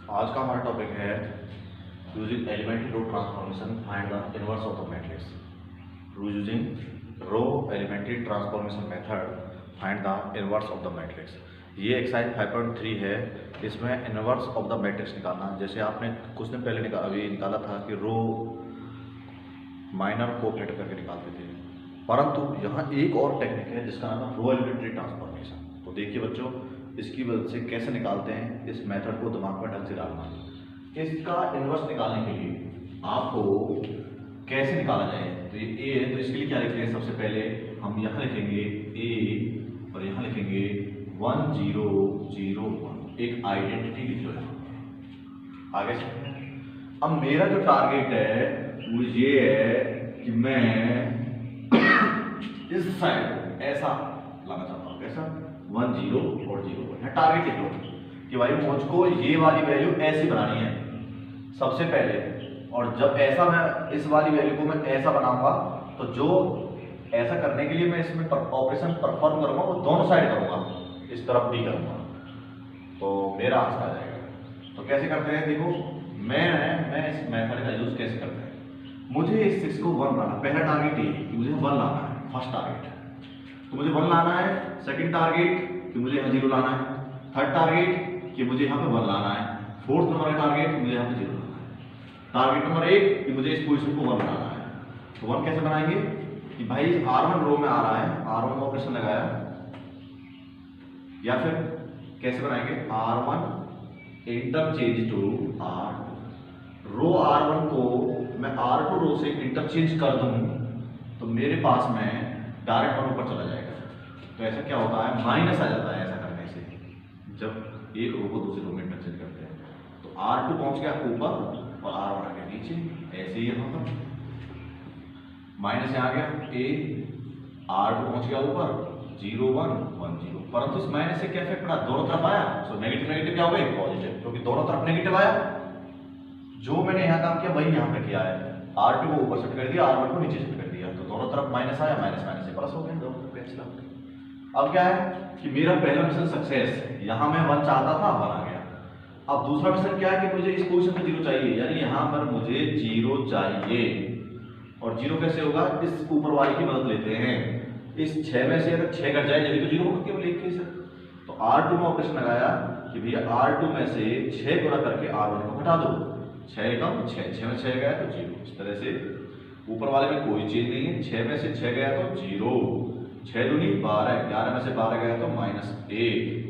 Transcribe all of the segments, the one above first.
आज का हमारा टॉपिक है using elementary row transformation find the inverse of the matrix. Using row elementary transformation method find the inverse of the matrix. ये exercise 5.3 है। इसमें inverse of the matrix निकालना, जैसे आपने कुछ दिन पहले अभी निकाला था कि रो माइनर कोऑपरेट करके निकालते थे, परंतु यहाँ एक और टेक्निक है जिसका नाम है रो एलिमेंट्री ट्रांसफॉर्मेशन। तो देखिए बच्चों, इसकी वजह से कैसे निकालते हैं, इस मेथड को दिमाग में ढंग से डालना। इसका इनवर्स निकालने के लिए आपको कैसे निकाला जाए, तो ये ए है, तो इसके लिए क्या लिखेंगे, सबसे पहले हम यहाँ लिखेंगे ए और यहाँ लिखेंगे 1 0 0 1, एक आइडेंटिटी लिख लो यहाँ आगे से। अब मेरा जो टारगेट है वो ये है कि मैं इस साइड ऐसा लाना चाहता हूँ, कैसा 1 0 और 0 1 टारगेट लिख लो कि भाई मुझको ये वाली वैल्यू ऐसी बनानी है सबसे पहले, और जब ऐसा मैं इस वाली वैल्यू को मैं ऐसा बनाऊंगा तो जो ऐसा करने के लिए मैं इसमें ऑपरेशन परफॉर्म करूंगा वो दोनों साइड करूंगा, इस तरफ भी करूंगा, तो मेरा आंसर आ जाएगा। तो कैसे करते हैं, देखो मैं इस मेथड का यूज कैसे करते हैं। मुझे इस 6 को 1 लाना, पहला टारगेट ये कि मुझे 1 लाना है, फर्स्ट टारगेट, तो मुझे 1 लाना है। सेकंड टारगेट कि मुझे यहाँ 0 लाना है। थर्ड टारगेट कि मुझे यहाँ पे 1 लाना है। फोर्थ नंबर का टारगेट मुझे यहाँ पे 0 लाना है। टारगेट नंबर 1 कि मुझे इस पोजीशन को 1 बनाना है। तो 1 कैसे बनाएंगे कि भाई R1 रो में आ रहा है, R1 का ऑपरेशन लगाया, या फिर कैसे बनाएंगे R1 interchange to R2। Row R1 को मैं R2 रो से इंटरचेंज कर दूं तो मेरे पास में डायरेक्ट 1 ऊपर चला जाएगा। तो ऐसा क्या होता है, माइनस आ जाता है ऐसा करने से, जब एक रो को दूसरी रो में इंटरचेंज करते हैं। तो R2 पहुंच गया ऊपर और R1 आ गया नीचे, ऐसे ही यहाँ पर माइनस आ गया ए, R2 पहुंच गया ऊपर 0 1 1 0, परंतु इस माइनस से क्या इफेक्ट पड़ा, दोनों तरफ आया, सो नेगेटिव नेगेटिव क्या हो गए पॉजिटिव, क्योंकि दोनों तरफ नेगेटिव आया। जो मैंने यहाँ काम किया वही यहाँ पे किया है, R2 को ऊपर शिफ्ट कर दिया, R1 को नीचे शिफ्ट कर दिया, तो दोनों तरफ माइनस आया, माइनस माइनस से प्लस हो गया, दोनों तरफ कैंसिल आउट। अब क्या है कि मेरा पहला मिशन सक्सेस, यहाँ मैं 1 चाहता था, 1 आ गया। अब दूसरा मिशन क्या है कि मुझे इस पोजीशन पे 0 चाहिए, यानी यहाँ पर मुझे 0 चाहिए, और 0 कैसे होगा, इस ऊपर वाले की मदद लेते हैं। इस 6 में से अगर 6 घट जाए जब तो 0 होगा केवल एक केस है। तो R2 में ऑपरेशन लगाया कि भैया R2 में से 6 गुणा करके R1 को घटा दो, 6 कम 6, 6 में 6 गया तो 0। इस तरह से ऊपर वाले में कोई चीज नहीं है, 6 में से 6 गया तो 0, 6 दूनी 12, 11 में से 12 गया तो -1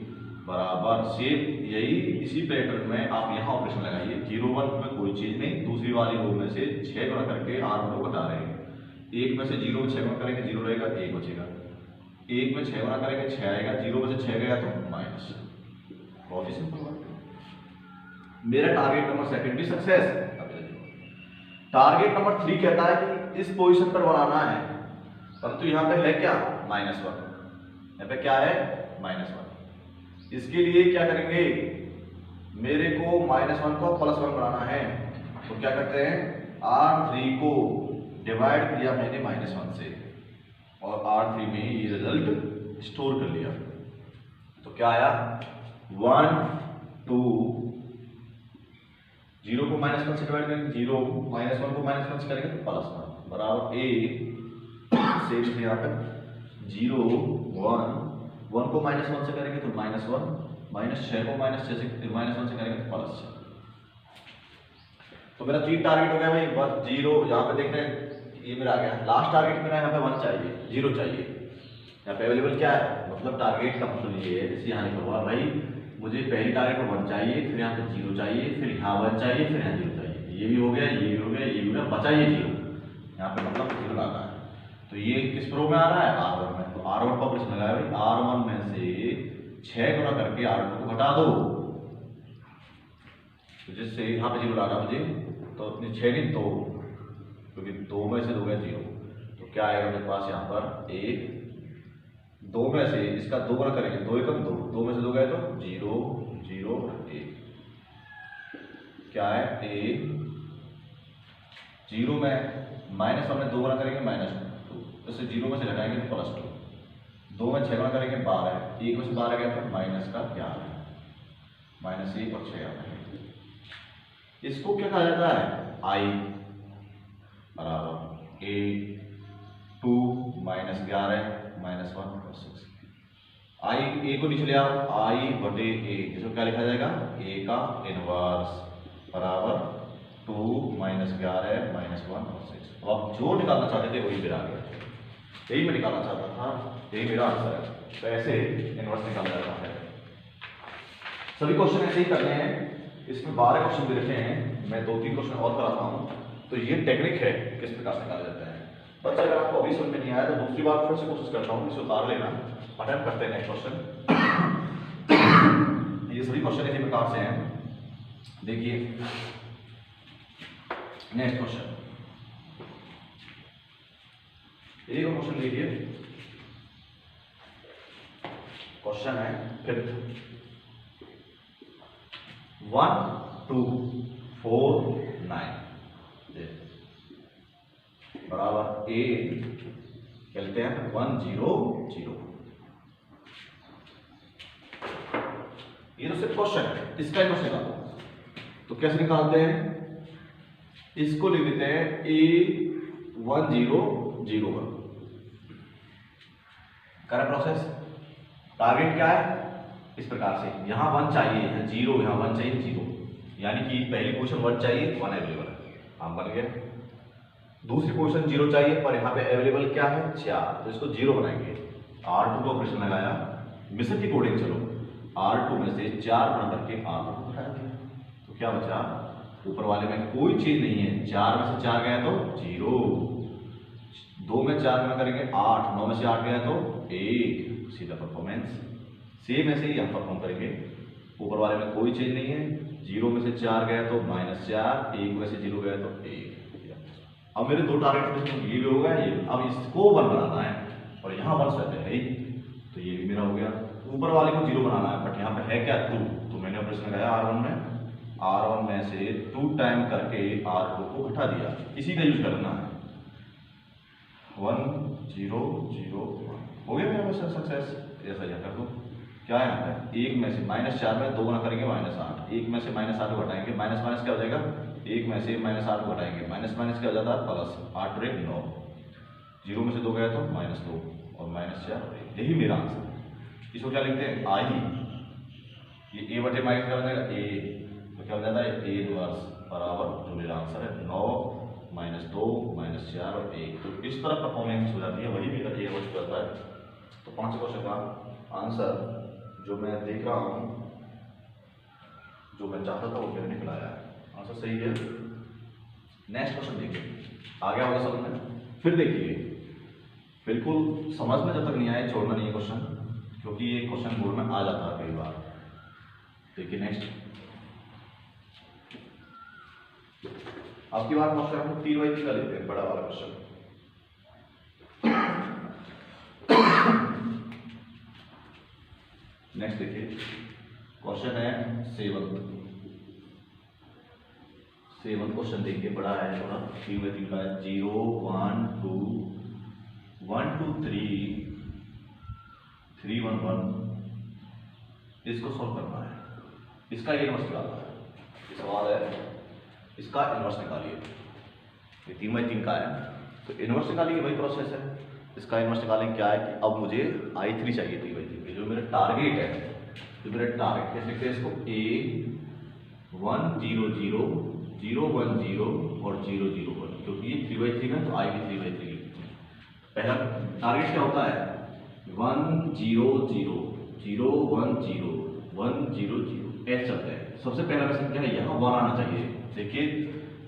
बराबर सेम। यही इसी पैटर्न में आप यहाँ ऑपरेशन लगाइए, 0 1 में कोई चीज नहीं, दूसरी वाली रो में से 6 गुणा करके R1 को घटा रहे हैं। 1 में से 0 में 6 गुणा करेंगे 0 रहेगा, 1 बचेगा। 1 में 6 गुणा करेंगे 6 आएगा, 0 में से 6 गया तो माइनस। बहुत ही सिंपल बात है। मेरा टारगेट नंबर सेकंड भी सक्सेस। टारगेट नंबर 3 कहता है कि इस पोजीशन पर बनाना है, परंतु यहाँ पे है क्या -1, यहाँ पे क्या है -1। इसके लिए क्या करेंगे, मेरे को -1 को +1 बनाना है, तो क्या करते हैं, R3 को डिवाइड किया मैंने -1 से, और R3 में ये रिजल्ट स्टोर कर लिया। तो क्या आया 1 2 0 को -1 से डिवाइड करेंगे, 0 -1 को -1 से करेंगे तो +1 बराबर ए से यहाँ पे 0 1 1 को -1 से करेंगे तो -1, -6 को -6 से -1 से करेंगे तो +6। तो मेरा 3 टारगेट हो गया भाई, 1 0, यहाँ पे देख रहे हैं ये मेरा आ गया। लास्ट टारगेट मेरा यहाँ पे 1 चाहिए, 0 चाहिए, यहाँ पे अवेलेबल क्या है, मतलब टारगेट का मतलब ये है, जैसे यहाँ लिखा हुआ भाई मुझे पहली टारगेट में 1 चाहिए, फिर यहाँ पे 0 चाहिए, फिर यहाँ 1 चाहिए, फिर यहाँ 0 चाहिए, ये भी हो गया, ये भी हो गया, ये भी हो गया, बचा ये 0, यहाँ पे मतलब 0 लाना है। तो ये किस रो में आ रहा है, R1 में, तो R1 का ऑपरेशन लगाया भाई, R1 में से 6 गुणा करके R2 को घटा दो, तो जिससे यहाँ पे 0 लाना मुझे, तो अपनी 6 नहीं 2, क्योंकि 2 में से 2 गया 0, तो क्या आएगा मेरे पास यहाँ पर 1, 2 में से इसका 2 गुणा करेंगे, 2 एकम 2, 2 में से 2 गए तो 0 0 1, क्या है 1, 0 में -1 में 2 गुणा करेंगे -2, इससे 0 में से घटाएंगे तो +2, 2 में 6 गुणा करेंगे 12, 1 में से 12 गया तो माइनस का 11, -1 और 6 आ जाएंगे। इसको क्या कहा जाता है, आई बराबर ए 2 माइनस 11 माइनस 1 और 6। आई ए को नीचे ले आओ, आई बटे ए, इसको क्या लिखा जाएगा, ए का इनवर्स बराबर 2 माइनस 11 माइनस 1 और 6। तो आप जो निकालना चाहते थे वही मेरा आ गया, यही मैं निकालना चाहता था, यही मेरा आंसर है। तो ऐसे इनवर्स निकाला जाता है। सभी क्वेश्चन ऐसे ही करने हैं, इसमें 12 क्वेश्चन दे रखे हैं, मैं 2-3 क्वेश्चन और कराता हूँ। तो ये टेक्निक है किस प्रकार से निकाला जाता है। बच्चा अगर आपको अभी समझ में नहीं आया तो दूसरी बार फिर से कोशिश करता हूँ, इसे उतार लेना, अटेम्प्ट करते हैं नेक्स्ट क्वेश्चन। ये सभी क्वेश्चन इसी प्रकार से हैं। देखिए नेक्स्ट क्वेश्चन, एक क्वेश्चन देखिए, क्वेश्चन है 5th 1 2 4 9 बराबर ए कहते हैं 1 0 0। ये तो सिर्फ क्वेश्चन है, इसका इनवर्स निकालो। तो कैसे निकालते हैं, इसको लिख देते हैं ए 1 0 0 1। करें प्रोसेस, टारगेट क्या है, इस प्रकार से यहां 1 चाहिए, यहां 0, यहां 1 चाहिए 0, यानी कि पहली पोजीशन 1 चाहिए, 1 अवेलेबल है, हम बन गए। दूसरी पोजीशन 0 चाहिए, पर यहाँ पे अवेलेबल क्या है 4, तो इसको 0 बनाएंगे। R2 का ऑपरेशन लगाया, मिशन की कोडिंग चलो, R2 में से 4 बना करके R2 को हटा दिया, तो क्या बचा, ऊपर वाले में कोई चीज नहीं है, 4 में से 4 गया तो 0, 2 में 4 में करेंगे 8, 9 में से 8 गया तो 1, सीधा परफॉर्मेंस। सेम ऐसे ही हम परफॉर्म करेंगे, ऊपर वाले में कोई चीज नहीं है, 0 में से 4 गया तो -4, 1 में से 0 गया तो 1। अब मेरे 2 टारगेट ये भी हो गया, ये अब इसको 1 बनाना है, और यहाँ 1 रहते हैं, तो ये भी मेरा हो गया। ऊपर वाले को 0 बनाना है, बट यहाँ पे है क्या 2, तो मैंने ऑपरेशन लगाया R1 में से 2 टाइम करके R2 को हटा दिया, इसी का यूज करना है। 1 0 0 1 हो गया मेरा वैसे सक्सेस। ऐसा ही कर दो, क्या है यहाँ पे 1 में से -4 में 2 गुना करेंगे -8, 1 में से -8 को घटाएंगे, माइनस माइनस क्या हो जाएगा, 1 में से -8 को घटाएंगे, माइनस माइनस क्या हो जाता है प्लस, 8 और 1 9, 0 में से 2 गया तो -2 और -4, यही मेरा आंसर। इसको क्या लिखते हैं आई, ये ए बटे माइनस क्या हो जाएगा ए, तो क्या हो जाता है ए इनवर्स बराबर जो मेरा आंसर है 9 -2 -4 और 1। तो इस तरह परफॉर्मेंस हो जाती है, वही मेरा ए इनवर्स करता है। तो 5 क्वेश्चन का आंसर जो मैं देख रहा हूँ, जो मैं चाहता था वो मैंने निकलाया है, आंसर सही है। नेक्स्ट क्वेश्चन देखिए, आ गया होगा समझ में, फिर देखिए बिल्कुल समझ में जब तक नहीं आए छोड़ना नहीं है क्वेश्चन, क्योंकि ये क्वेश्चन बोर्ड में आ जाता है कई बार। देखिए नेक्स्ट, आपकी बात क्वेश्चन हम 3x3 का लेते हैं, बड़ा वाला क्वेश्चन। नेक्स्ट देखिए, क्वेश्चन है 7 क्वेश्चन देखिए, बड़ा है थोड़ा, 3x3 का है। 0 1 2 1 2 3 3 1 1, इसको सॉल्व करना है, इसका इनवर्स निकालना है। सवाल है इसका इनवर्स निकालिए, ये 3x3 का है, तो इनवर्स निकालिए, वही प्रोसेस है। इसका इनवर्स निकालेंगे, क्या है कि अब मुझे I3 चाहिए 3x3, जो मेरा टारगेट है, जो मेरा टारगेट कैसे लिखते हैं इसको, A 1 0 0 0 1 0 और 0 0 1, क्योंकि ये 3x3 है तो I भी 3x3 लिखते हैं। पहला टारगेट क्या होता है 1 0 0 0 1 0 1 0 0, ऐसे चलता है। सबसे पहला क्वेश्चन क्या है, यहाँ 1 आना चाहिए। देखिए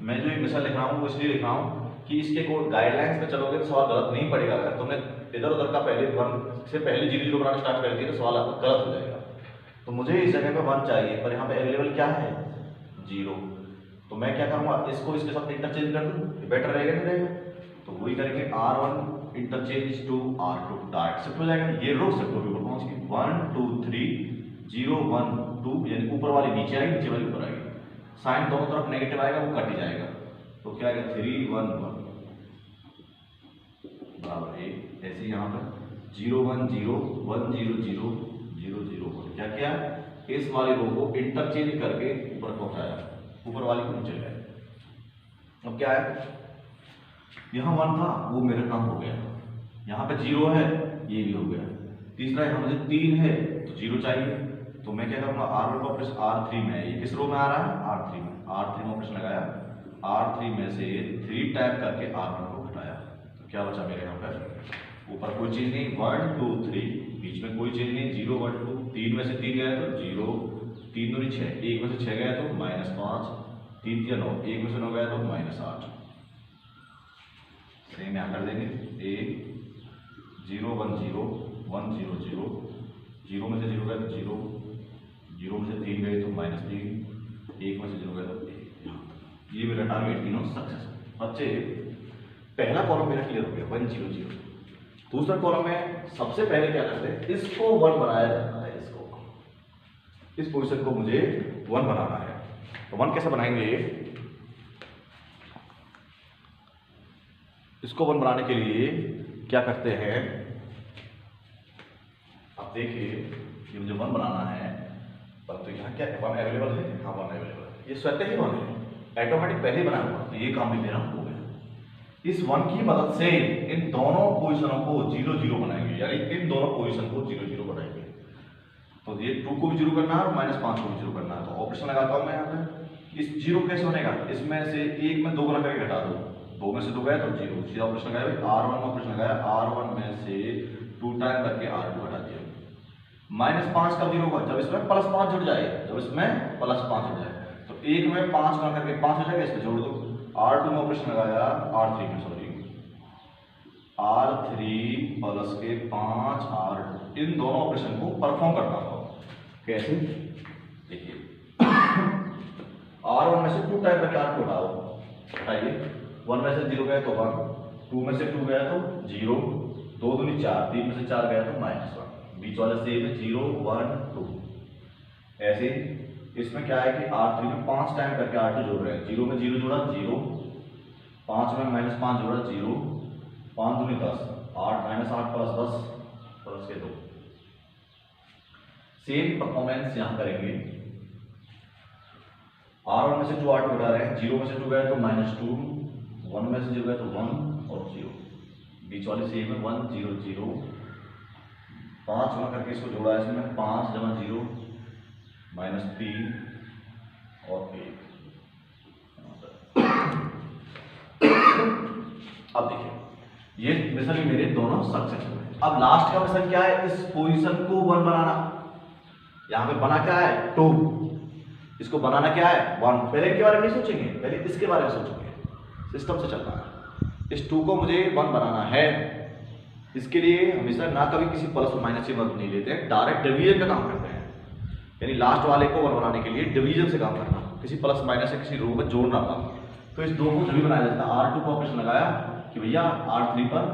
मैं जो ये मिसाल लिख रहा हूँ वो इसलिए लिख रहा हूँ कि इसके कोड गाइडलाइंस में चलोगे तो सवाल गलत नहीं पड़ेगा। अगर तुमने इधर उधर का पहले 1 से पहले 0 0 बनाना स्टार्ट कर दिया तो सवाल आपका गलत हो जाएगा। तो मुझे इस जगह पे 1 चाहिए, पर यहाँ पे अवेलेबल क्या है 0, तो मैं क्या करूँगा, इसको इसके साथ इंटरचेंज कर दूँ, बेटर रहेगा नहीं रहेगा, तो वही करेंगे R1 interchange to R2, direct shift हो जाएगा, ये रो शिफ्ट होगी ऊपर पहुँच गई 1 2 3 0 1 2, यानी ऊपर वाली नीचे आएगी, नीचे वाली ऊपर आएगी, साइन दोनों तरफ नेगेटिव आएगा वो कट ही जाएगा, तो क्या आएगा 3 1 1 बराबर 1। ऐसे ही यहाँ पर 0 1 0 1 0 0 0 0 1, क्या किया इस वाले रो को इंटरचेंज करके ऊपर पहुंचाया, ऊपर वाली को नीचे ले आए। अब क्या है, यहाँ 1 था वो मेरा काम हो गया, यहाँ पे 0 है ये भी हो गया। तीसरा यहाँ मुझे 3 है तो 0 चाहिए, तो मैं क्या करूँगा R1 का ऑपरेशन R3 में, ये किस रो में आ रहा है R3 में, R3 में ऑपरेशन लगाया, R3 में से 3 टाइप करके R1 को घटाया, तो क्या बचा मेरे यहाँ पर, ऊपर कोई चीज़ नहीं, 1 2 3, बीच में कोई चीज़ नहीं, 0 1 2, 3 में से 3 गया तो 0, 3 दूनी 6, 1 में से 6 गया तो -5, 3 3 9, 1 में से 9 गया तो -8। सेम यहाँ कर देंगे, 1 0 1 0 1 0 0, 0 में से 0 गया तो 0, 0 में से 3 गए तो -3, 1 में से 0 गया तो 1। ये मेरा टारगेट तीनों सक्सेस। बच्चे पहला कॉलम मेरा क्लियर हो गया 1 0 0। दूसरा कॉलम में सबसे पहले क्या करते हैं, इसको 1 बनाया जाता है, इसको, इस पोजीशन को मुझे 1 बनाना है। तो 1 कैसे बनाएंगे, इसको 1 बनाने के लिए क्या करते हैं, अब देखिए ये मुझे 1 बनाना है, परंतु यहाँ क्या 1 अवेलेबल है, हाँ 1 अवेलेबल है, ये स्वतः ही 1 है, ऑटोमेटिक पहले ही बना हुआ, तो ये काम भी मेरा हो गया। इस 1 की मदद से इन दोनों पोजीशनों को 0 0 बनाएंगे, यानी इन दोनों पोजीशन को 0 0 बनाएंगे। तो ये 2 को भी 0 करना है और -5 को भी 0 करना है, तो ऑपरेशन लगाता हूँ मैं यहाँ पे। इस 0 कैसे बनेगा, इसमें से 1 में 2 गुना करके घटा दो, 2 में से 2 गया तो 0, सीधा ऑपरेशन लगाया, R1 में ऑपरेशन लगाया, R1 में से 2 टाइम करके R2 घटा दिया। -5 कब 0 होगा, जब इसमें +5 जुड़ जाए, जब इसमें +5 जुड़ जाए, तो 1 में 5 गुना करके 5 हो जाएगा, इसको जोड़ दो। R2 में ऑपरेशन लगाया, R3 में सॉरी, R3 प्लस के 5 R2, इन दोनों ऑपरेशन को परफॉर्म करता हूँ। कैसे, देखिए R1 में से 2 टाइप करके R2 हटाओ, हटाइए, 1 में से 0 गया तो 1, 2 में से 2 गया तो 0, 2 दूनी 4, 3 में से 4 गया तो -1, बीच वाले से 0 1 2। ऐसे इसमें क्या है कि R3 में 5 टाइम करके R2 जोड़ रहे हैं, 0 में 0 जोड़ा 0, 5 में -5 जोड़ा 0, 5 दूनी 10, 8 -8 प्लस 10 प्लस के 2। सेम परफॉर्मेंस यहाँ करेंगे, R1 में से 2 R2 घटा रहे हैं, 0 में से 2 गया तो -2, 1 में से 0 गया तो 1 और 0, बीच वाले सेम है 1 0 0, 5 गुना करके इसको जोड़ा है, इसमें 5 जमा 0 -3 और 1। अब देखिए ये मिशन मेरे दोनों सक्सेसफुल है। अब लास्ट का मिशन क्या है, इस पोजीशन को 1 बनाना। यहाँ पे बना क्या है 2, इसको बनाना क्या है 1। पहले इनके बारे में नहीं सोचेंगे, पहले इसके बारे में सोचेंगे, सिस्टम से चलना है। इस 2 को मुझे 1 बनाना है, इसके लिए हमेशा ना कभी किसी प्लस और माइनस की मदद नहीं लेते हैं, डायरेक्ट डिवीजन का काम करते हैं। यानी लास्ट वाले को 1 बनाने के लिए डिवीजन से काम करना, किसी प्लस माइनस से किसी रो में जोड़ना था। तो इस 2 को जो भी बनाया जाता है, R2 को ऑपरेशन लगाया कि भैया R3 पर,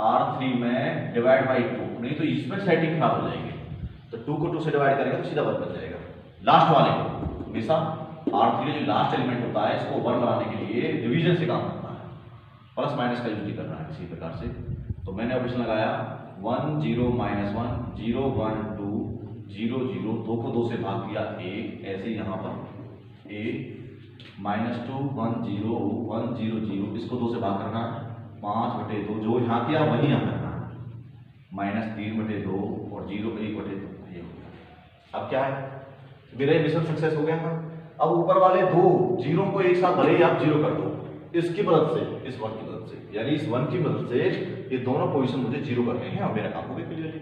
R3 में डिवाइड बाई 2, नहीं तो इसमें सेटिंग खराब हो जाएगी, तो 2 को 2 से डिवाइड करेगा तो सीधा 1 बन जाएगा। लास्ट वाले को हमेशा R3 का जो लास्ट एलिमेंट होता है इसको 1 बनाने के लिए डिवीजन से काम करना है, प्लस माइनस का यूज नहीं करना है किसी प्रकार से। तो मैंने ऑपरेशन लगाया 1 0 -1 0 1 2 0 0, 2 को 2 से भाग दिया 1, ऐसे यहाँ पर A -2 1 0 1 0 0, इसको 2 से भाग करना 5/2, जो यहाँ किया वही यहाँ करना है, -3/2 और 0 1/2, ये हो गया। अब क्या है, मेरा मिशन सक्सेस हो गया था। अब ऊपर वाले 2 0 को एक साथ भले ही आप 0 कर दो, इसकी मदद से, इस 1 की मदद से, यानी इस 1 की मदद से ये दोनों पोजीशन मुझे 0 करने हैं और मेरा काम हो गया क्लियरली।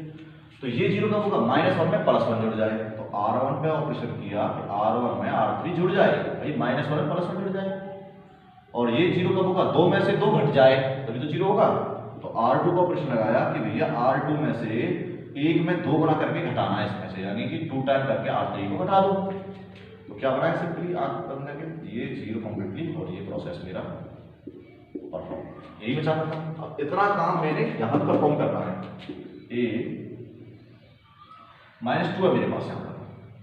तो ये 0 कब होगा, -1 में +1 जुड़ जाए, तो R1 पे ऑपरेशन किया, R1 में R3 जुड़ जाए, भाई -1 में +1 जुड़ जाए। और ये 0 कब होगा, 2 में से 2 घट जाए तभी तो 0 होगा। तो R2 को ऑपरेशन लगाया कि भैया R2 में से 1 में 2 गुना करके घटाना है इसमें से, यानी कि 2 टाइम करके R3 को घटा दो। तो क्या बना है सिंपली आप करने के, ये 0 कम्प्लीटली, और ये प्रोसेस मेरा परफॉर्म, यही बचाना था। अब इतना काम मैंने यहाँ परफॉर्म करना है। A -2 है मेरे पास यहाँ पर,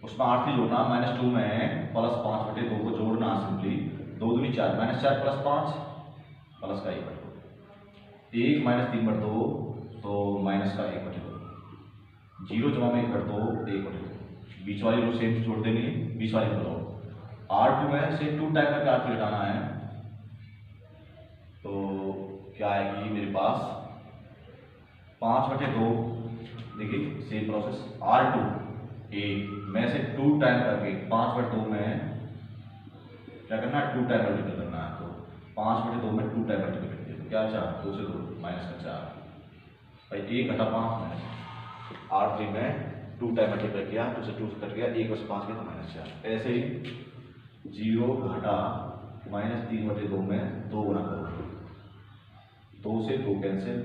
उसमें R3 जोड़ना, -2 में +5/2 को जोड़ना, सिंपली 2 दूनी 4, -4 + 5 प्लस का 1/2, 1 -3/2 तो माइनस का 1/2, 0 जमा में 1/2 1/2, बीच वाली रो सेम छोड़ देनी है, बीच वाली बनाओ R2 में से 2 टाइम करके R3 घटाना है, तो क्या आएगी मेरे पास 5/2। देखिए सेम प्रोसेस, R2 ए में से 2 टाइम करके 5/2 में क्या करना है, 2 टाइम मल्टीपल करना है। तो 5/2 में 2 टाइम मल्टीपल करते हैं तो क्या 4, 2 से 2 माइनस का 4 भाई 1 घटा 5 में R3 में 2 टाइम मल्टीपल किया, 2 से 2 कट गया, 1 बस 5 गया तो -4। ऐसे ही 0 घटा -3/2 में 2 गुना करो, 2 से 2 कैंसिल,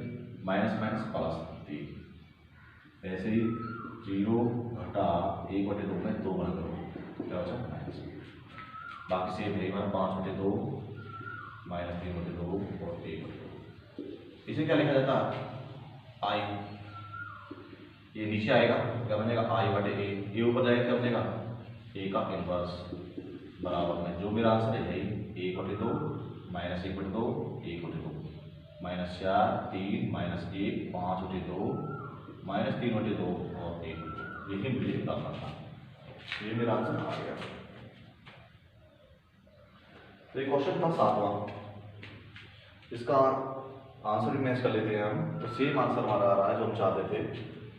माइनस माइनस प्लस 3। ऐसे ही 0 घटा 1/2 में 2 गुना करो, क्या बचा माइनस। बाकी सेम है, 5/2 -3/2 और 1/2। इसे क्या लिखा जाता है, आई। ये नीचे आएगा क्या बनेगा, I/A। ये ऊपर जाएगा क्या बनेगा, A का इनवर्स बराबर में जो मेरा आंसर है यही 1/2 -1/2 1/2 -4 3 -1 5/2 -3/2 और 1/2। यही मुझे निकालना था, ये मेरा आंसर आ गया। तो ये क्वेश्चन था 7वां, इसका आंसर भी मैच कर लेते हैं हम। तो सेम आंसर हमारा आ रहा है जो हम चाहते थे।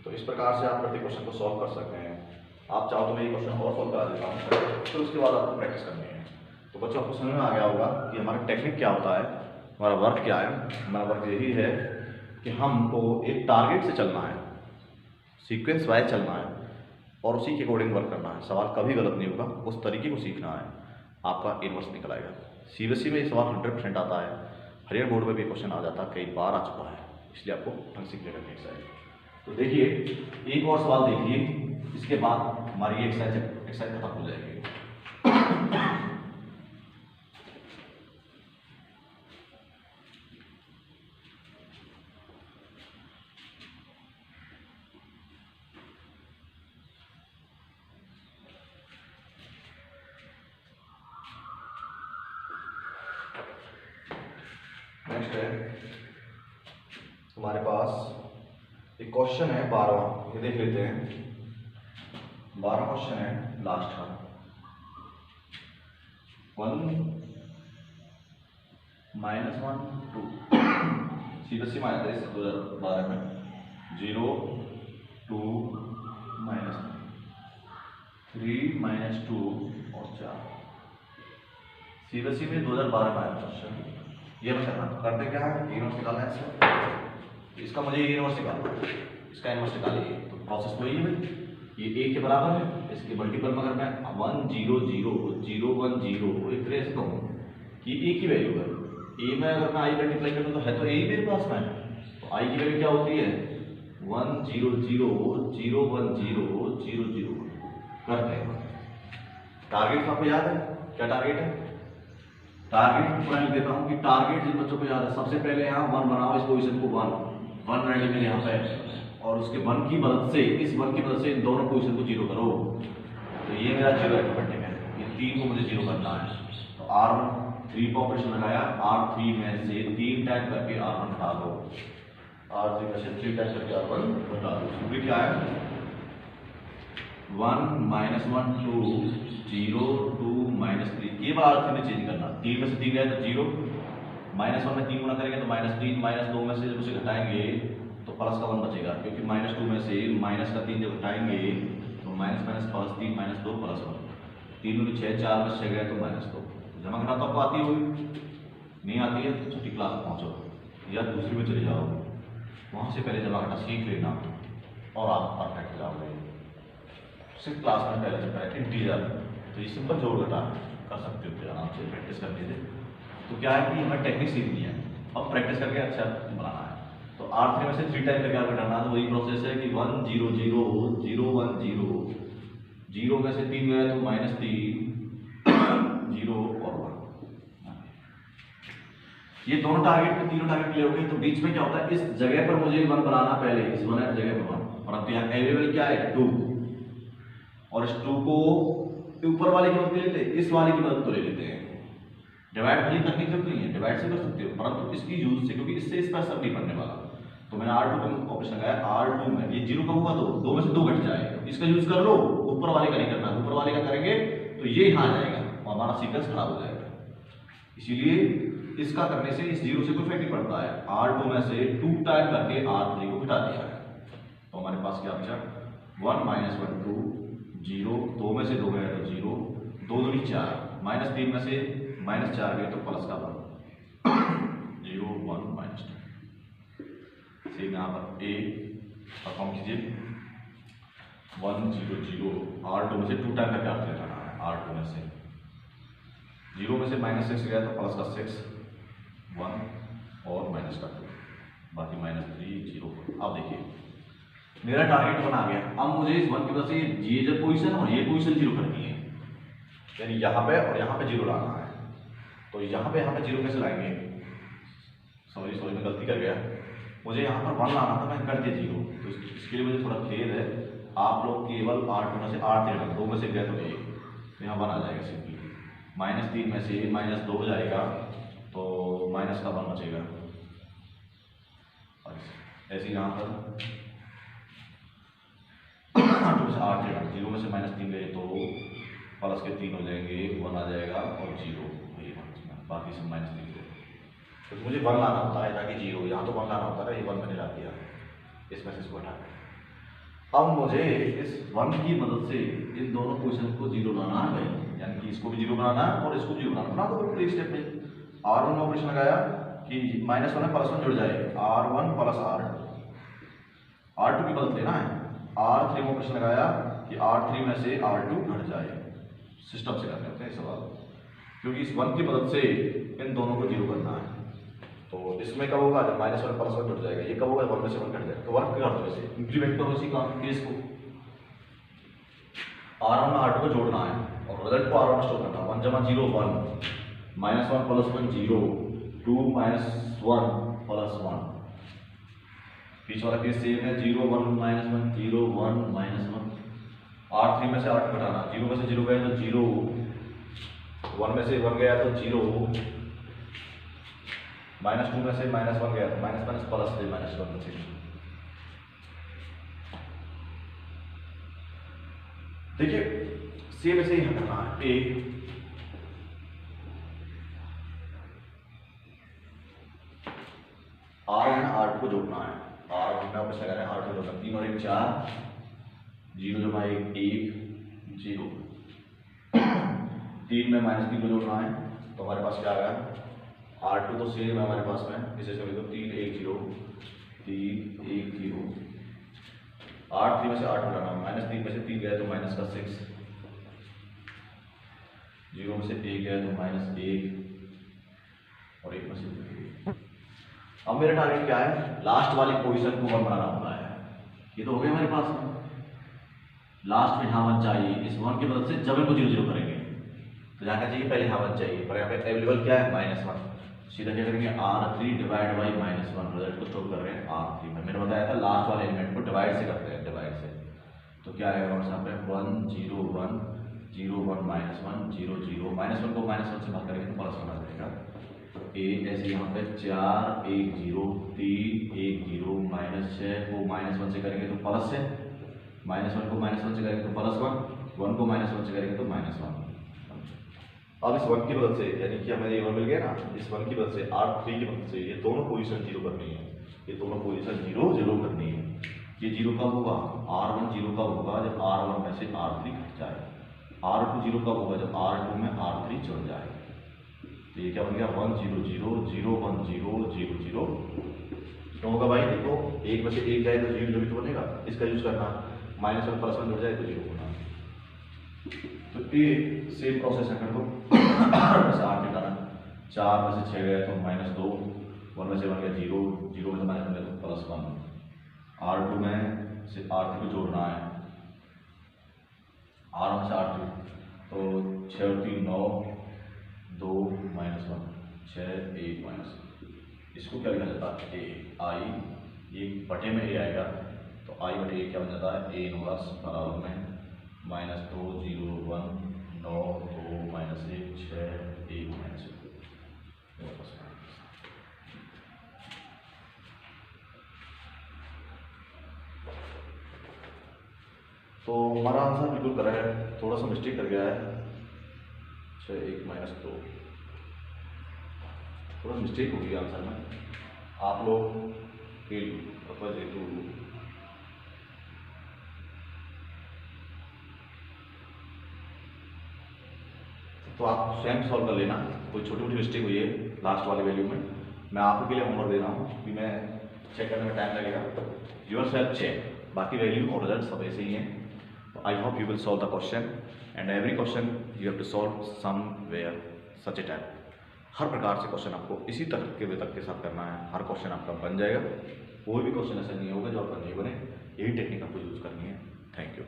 तो इस प्रकार से आप प्रति क्वेश्चन को सॉल्व कर सकते हैं। आप चाहो तो मैं ये क्वेश्चन और सॉल्व करा देता हूँ, फिर उसके बाद आपको प्रैक्टिस करनी है। तो बच्चों आपको समझ में आ गया होगा कि हमारा टेक्निक क्या होता है, हमारा वर्क क्या है। हमारा वर्क यही है कि हमको एक टारगेट से चलना है, सीक्वेंस वाइज चलना है और उसी के अकॉर्डिंग वर्क करना है। सवाल कभी गलत नहीं होगा, उस तरीके को सीखना है, आपका इनवर्स निकल आएगा। CBSE में ये सवाल 100% आता है, हरियाणा बोर्ड में भी क्वेश्चन आ जाता है, कई बार आ चुका है, इसलिए आपको ढंग से क्लियर करनी है। तो देखिए एक और सवाल देखिए, इसके बाद हमारी एक्सरसाइज खत्म हो जाएगी। नेक्स्ट है हमारे पास एक क्वेश्चन है 12वां, ये देख लेते हैं। 12वां क्वेश्चन है लास्ट का, 1 -1 2 CBSE में आया था इस 2012 में, 0 2 -3 -2 और 4। CBSE में 2012 में आया क्वेश्चन। ये मैं करते क्या है, इनवर्स निकालना है इसका, मुझे ये इनवर्स निकालना है, इसका इनवर्स निकालिए। तो प्रोसेस वही है, ये A के बराबर है, इसके मल्टीपल में अगर मैं 1 0 0 0 1 0 एक तरह से कहूँ कि A की वैल्यू है, A में अगर मैं I मल्टीप्लाई करूँ तो है तो A ही मेरे पास में, तो I की वैल्यू क्या होती है 1 0 0 0 1 0 0 0 करते हैं। टारगेट आपको याद है, क्या टारगेट है, टारगेट मैं लिख देता हूँ कि टारगेट जिन बच्चों को याद है, सबसे पहले यहाँ 1 बनाओ, इस पोजीशन को 1 रैंडमली यहाँ पे, और उसके 1 की मदद से, इस 1 की मदद से इन दोनों पोजीशन को 0 करो। तो ये मेरा 0 अरिथमेटिक है, ये 3 को मुझे 0 करना है। तो R1 3 का ऑपरेशन लगाया, R3 में से 3 टाइप करके R1 हटा दो, R3 में से 3 टाइप करके R1 हटा दो। फिर क्या है 1 -1 2 0 2 -3, ये बार R3 में चेंज करना, 3 में से 3 गया तो 0, -1 में 3 गुना करेंगे तो -3, -2 में से जब उसे घटाएंगे तो प्लस का 1 बचेगा, क्योंकि -2 में से माइनस का 3 जब घटाएंगे तो माइनस माइनस प्लस 3 -2 प्लस 1, 3 में 6 4 में 6 गए तो -2। जमा घटा तो आपको आती होगी, नहीं आती है तो छठी क्लास में पहुँचो या दूसरी में चले जाओ, वहाँ से पहले जमा घटा सीख लेना और आप परफेक्ट हो जाओगे। 6th क्लास में पहले चलता है इंटीजर, तो ये सिंपल जोड़ घटा कर सकते हो आराम से प्रैक्टिस करने से। तो क्या है कि हमें टेक्निक सीखनी है, अब प्रैक्टिस करके अच्छा बनाना है। तो R3 में से 3 टाइप करके आपको घटाना है, तो वही प्रोसेस है कि 1 0 0 0 1 0 0 में से 3 गए तो -3 0 और 1। ये दोनों टारगेट में, तीनों टारगेट ले होंगे, तो बीच में क्या होता है, इस जगह पर मुझे 1 बनाना, पहले इस 1 जगह पर 1, परंतु यहाँ अवेलेबल क्या है 2, और इस 2 को ऊपर वाले की मदद ले लेते हैं, इस वाले की मदद तो ले लेते हैं। डिवाइड भले करने की जरूरत नहीं है, डिवाइड से कर सकते हो, परंतु इसकी यूज से, क्योंकि इससे इस पर असर नहीं पड़ने वाला। तो मैंने R2 का ऑप्शन लगाया, R2 में ये 0 का हुआ तो 2 में से 2 घट जाए, इसका यूज कर लो, ऊपर वाले का नहीं करना, ऊपर वाले का करेंगे तो ये यहाँ आ जाएगा और हमारा सीक्वेंस खराब हो जाएगा। इसीलिए इसका करने से इस जीरो से कोई इफेक्ट नहीं पड़ता है। R2 में से 2 टाइम करके R3 को घटा दिया है, तो हमारे पास क्या बचा 1 माइनस 1 2 जीरो, 2 में से 2 गए तो जीरो, 2 दूनी 4, माइनस 3 में से माइनस 4 गए तो प्लस का 1 0 1 माइनस 2। सेम यहाँ पर ए परफॉर्म कीजिए 1 0 0, R2 में से 2 टाइम करके R3 घटाना है। R2 में से 0 में से माइनस 6 गया तो प्लस का 6 1 और माइनस का 2, बाकी माइनस 3 0। अब देखिए मेरा टारगेट 1 आ गया। अब मुझे इस 1 की वजह से ये जो पोजीशन और ये पोजीशन जीरो करनी है, यानी यहाँ पे और यहाँ पे जीरो लाना है। तो यहाँ पे जीरो कैसे लाएंगे, सॉरी मैं गलती कर गया, मुझे यहाँ पर 1 लाना था, मैं कर दिया जीरो। तो इसके लिए मुझे थोड़ा खेद है। आप लोग केवल R2 में से R3 लगा, 2 में से गया तो 1, तो यहाँ 1 आ जाएगा सिंपली। माइनस 3 में से माइनस 2 हो जाएगा तो माइनस का 1 बचेगा। ऐसे यहाँ पर 2 में से 8 लेना, 0 में से माइनस 3 गए तो प्लस के 3 हो जाएंगे, 1 आ जाएगा और 0, बाकी सब माइनस 3 गए। तो मुझे 1 लाना होता है ताकि 0, यहाँ तो 1 लाना होता है, ये 1 मैंने ला दिया, इसमें से इसको हटा दिया। अब मुझे इस 1 की मदद से इन दोनों पोजीशन को 0 बनाना है भाई, यानी कि इसको भी 0 बनाना है और इसको भी 0 बनाना। बना दो पूरे स्टेप में। R1 ऑपरेशन लगाया कि -1 में +1 जुड़ जाए, R1 + R2 की मदद लेना है। R3 में ऑपरेशन लगाया कि R3 में से R2 घट जाए। सिस्टम से करने होते हैं सवाल, क्योंकि इस 1 की मदद से इन दोनों को 0 करना है। तो इसमें कब होगा जब -1 +1 जुड़ जाएगा, ये कब होगा 1 में से 1 घट जाएगा। तो वर्क कर दो, वैसे इंप्लीमेंट करो इसी का केस को। R1 में R2 को जोड़ना है और रिजल्ट को R1 में स्टोर करना है। 1 जमा 0 1, -1 + 1 0, 2 - 1 + 1। बीच वाला केस सेम है, 0 1 -1 0 1 -1। R3 में से R2 घटाना, 0 में से 0 गया तो 0, 1 में से 1 गया तो 0, -2 में से -1 गया तो माइनस प्लस से -1 में से। देखिए सेम ऐसे ही करना है। A R1 में R2 को जोड़ना है, R1 में वापस लगा रहे हैं, R2 जोड़ना, 3 और 1 4, 0 जमा 1 1 0, 3 में -3 को जोड़ना है। तो हमारे पास क्या आ गया, R2 तो सेम है हमारे पास में, इसे समझ लो 3 1 0 3 1 0। R3 में से R2 घटाना, -3 में से 3 गया तो माइनस का 6, 0 में से 1 गया तो -1 और 1 में से 2। अब मेरा टारगेट क्या है, लास्ट वाली पोजीशन को 1 बनाना होता है। ये तो हो गया हमारे पास में, लास्ट में यहाँ 1 चाहिए। इस 1 की मदद से जब इनको 0 0 करेंगे तो यहाँ क्या चाहिए, पहले यहाँ 1 चाहिए, पर यहाँ पे अवेलेबल क्या है -1। सीधा क्या करेंगे, R3 डिवाइड बाई -1, रिजल्ट को स्टोर कर रहे हैं R3 में। मैंने बताया था लास्ट वाले एलिमेंट को डिवाइड से करते हैं, डिवाइड से। तो क्या है यहाँ पे 1 0 1 0 1 -1 0 0, -1 को -1 से भाग करेंगे तो +1 आ जाएगा। तो A ऐसे यहाँ पे 4 1 0 3 1 0, -6 को -1 से करेंगे तो प्लस है, -1 को -1 से करेंगे तो +1, 1 को -1 से करेंगे तो -1। अब इस 1 की मदद से, यानी कि हमें ये 1 मिल गया ना, इस 1 की मदद से R3 की मदद से ये दोनों पोजीशन 0 करनी है, ये दोनों पोजीशन 0 0 करनी है। ये 0 कब होगा, R1 0 कब होगा, जब R1 में से R3 घट जाए। R2 0 कब होगा, जब R2 में R3 जुड़ जाए। तो ये क्या बन गया 1 0 0 0 1 0 0 0। क्यों होगा भाई, देखो 1 में से 1 जाए तो 0 0 तो बनेगा, इसका यूज करना, -1 +1 जुड़ जाए तो 0 होना। तो ये सेम प्रोसेस है, कर दो। 8 निकालना, 4 में से 6 गया तो -2, 1 में से 1 गया 0 0 में से -1 गया तो +1। R2 में से R3 को जोड़ना है, R1 से R3, तो 6 और 3 9 2 -1 6 1 -1। इसको क्या लिखा जाता है, A I, ये बटे में A आएगा तो I बटे A क्या बन जाता है, A इनवर्स बराबर में -2 0 1 9 2 -1 6 1 -1। तो हमारा आंसर बिल्कुल करेक्ट है, थोड़ा सा मिस्टेक कर गया है। 1 माइनस 2, थोड़ा मिस्टेक होगी आंसर में, आप लोग फील अपर जेतु तो आप स्वयं सॉल्व कर लेना। कोई छोटी मोटी मिस्टेक हुई है लास्ट वाले वैल्यू में, मैं आपके लिए होमवर्क दे रहा हूँ कि मैं चेक करने में टाइम लगेगा, योर सेल्फ चेक, बाकी वैल्यू और रिजल्ट सब ऐसे ही हैं। तो I hope you will solve the question and every question you have to solve somewhere such a type. हर प्रकार से क्वेश्चन आपको इसी तरीके तक के साथ करना है, हर क्वेश्चन आपका बन जाएगा, कोई भी क्वेश्चन ऐसा नहीं होगा जो आपका नहीं बने, यही टेक्निक आपको यूज़ करनी है। Thank you.